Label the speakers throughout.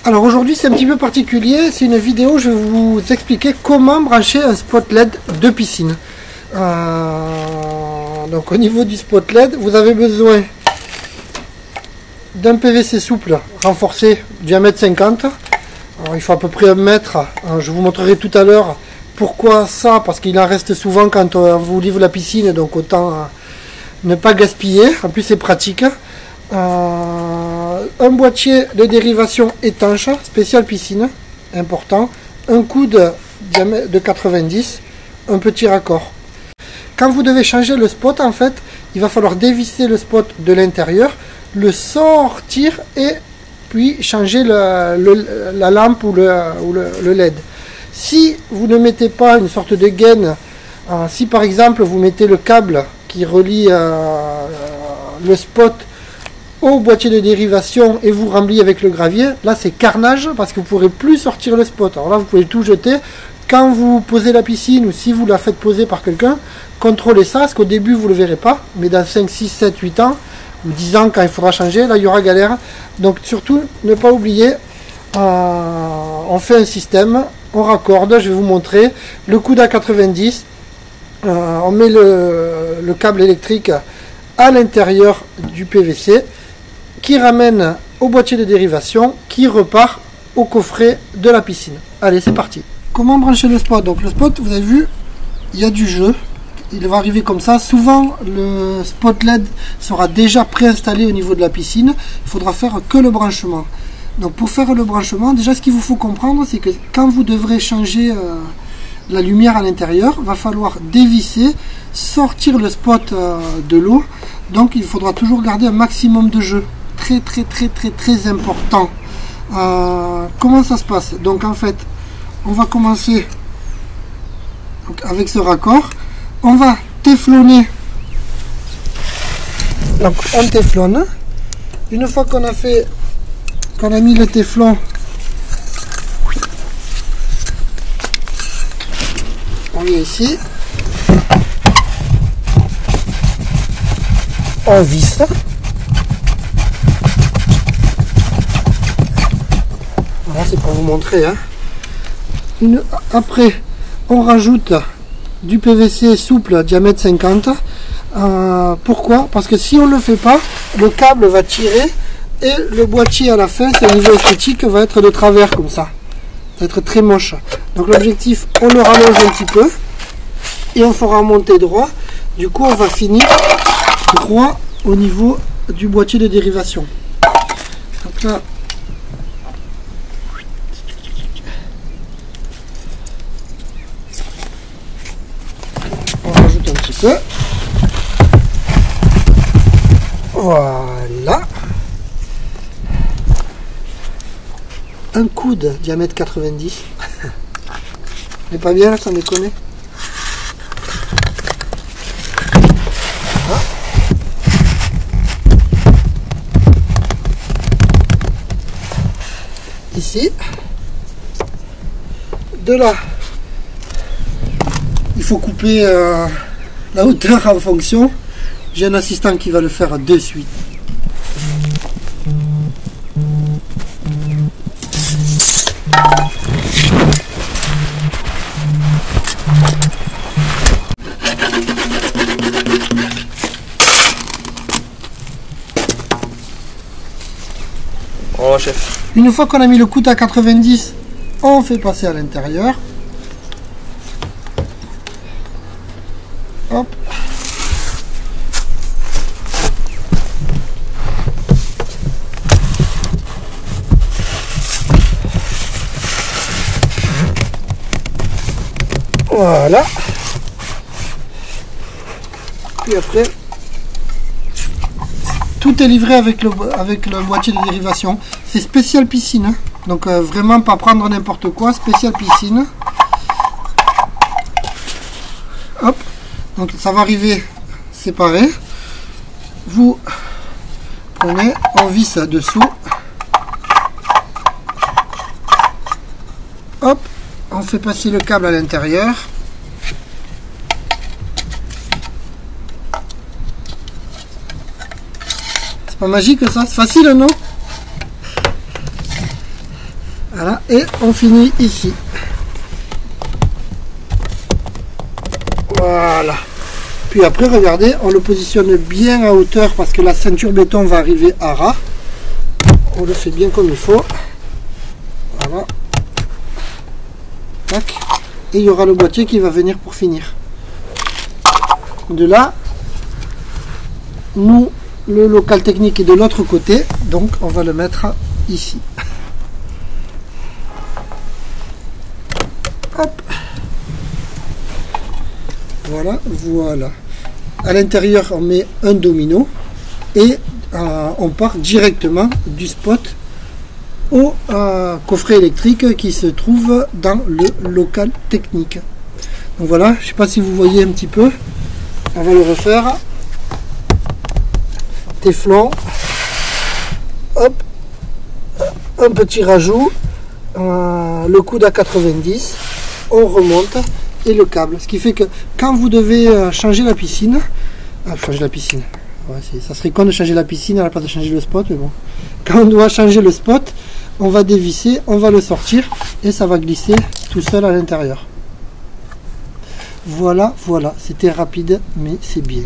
Speaker 1: Alors aujourd'hui c'est un petit peu particulier, c'est une vidéo où je vais vous expliquer comment brancher un spot LED de piscine. Donc au niveau du spot LED, vous avez besoin d'un PVC souple renforcé, diamètre 50. Alors, il faut à peu près 1 mètre, je vous montrerai tout à l'heure pourquoi ça, parce qu'il en reste souvent quand on vous livre la piscine, donc autant ne pas gaspiller, en plus c'est pratique. Un boîtier de dérivation étanche, spécial piscine, important, un coude de 90, un petit raccord. Quand vous devez changer le spot, en fait, il va falloir dévisser le spot de l'intérieur, le sortir et puis changer la lampe ou le LED. Si vous ne mettez pas une sorte de gaine, si par exemple vous mettez le câble qui relie le spot au boîtier de dérivation et vous rembliez avec le gravier, là c'est carnage parce que vous ne pourrez plus sortir le spot. Alors là vous pouvez tout jeter. Quand vous posez la piscine ou si vous la faites poser par quelqu'un, contrôlez ça parce qu'au début vous ne le verrez pas, mais dans 5, 6, 7, 8 ans ou 10 ans quand il faudra changer, là il y aura galère. Donc surtout ne pas oublier, on fait un système, on raccorde, je vais vous montrer, le coude à 90, on met le câble électrique à l'intérieur du PVC, qui ramène au boîtier de dérivation, qui repart au coffret de la piscine. Allez, c'est parti. Comment brancher le spot? Donc le spot, vous avez vu, il y a du jeu. Il va arriver comme ça. Souvent, le spot LED sera déjà préinstallé au niveau de la piscine. Il faudra faire que le branchement. Donc pour faire le branchement, déjà ce qu'il vous faut comprendre, c'est que quand vous devrez changer la lumière à l'intérieur, il va falloir dévisser, sortir le spot de l'eau. Donc il faudra toujours garder un maximum de jeu. Très important. Comment ça se passe? Donc en fait, on va commencer avec ce raccord. On va téflonner. Donc on téflonne. Une fois qu'on a mis le téflon, on vient ici. On visse. Voilà, c'est pour vous montrer. Hein. Après, on rajoute du PVC souple diamètre 50. Pourquoi? Parce que si on ne le fait pas, le câble va tirer et le boîtier à la fin, c'est au niveau esthétique, va être de travers comme ça. Ça va être très moche. Donc l'objectif, on le rallonge un petit peu et on fera monter droit. Du coup, on va finir droit au niveau du boîtier de dérivation. Donc là, on rajoute un petit peu. Voilà. Un coude diamètre 90. Mais pas bien là, sans déconner. Voilà. Ici. De là. Il faut couper la hauteur en fonction. J'ai un assistant qui va le faire de suite.
Speaker 2: Oh chef.
Speaker 1: Une fois qu'on a mis le coude à 90, on fait passer à l'intérieur. Hop. Voilà. Puis après, tout est livré avec le boîtier de dérivation. C'est spécial piscine, hein. Donc vraiment pas prendre n'importe quoi, spécial piscine. Hop, donc ça va arriver séparé. Vous prenez, on visse dessous. Hop, on fait passer le câble à l'intérieur. C'est pas magique ça? C'est facile, non? et on finit ici. Voilà. Puis après, regardez, on le positionne bien à hauteur parce que la ceinture béton va arriver à ras. On le fait bien comme il faut. Voilà. Tac. Et il y aura le boîtier qui va venir pour finir. De là, nous, le local technique est de l'autre côté, donc on va le mettre ici. Hop. Voilà, voilà. À l'intérieur, on met un domino et on part directement du spot au coffret électrique qui se trouve dans le local technique. Donc voilà, je ne sais pas si vous voyez un petit peu. On va le refaire. Téflon. Hop. Un petit rajout. Le coude à 90. On remonte. Et le câble. Ce qui fait que quand vous devez changer la piscine. Changer la piscine. Ouais, ça serait con de changer la piscine à la place de changer le spot. Mais bon. Quand on doit changer le spot, on va dévisser, on va le sortir. Et ça va glisser tout seul à l'intérieur. Voilà, voilà, c'était rapide, mais c'est bien.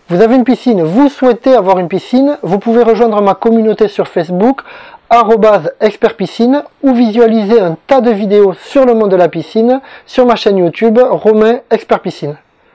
Speaker 1: Vous avez une piscine, vous souhaitez avoir une piscine, vous pouvez rejoindre ma communauté sur Facebook, @expertpiscine, ou visualiser un tas de vidéos sur le monde de la piscine sur ma chaîne YouTube, Romain Expert Piscine.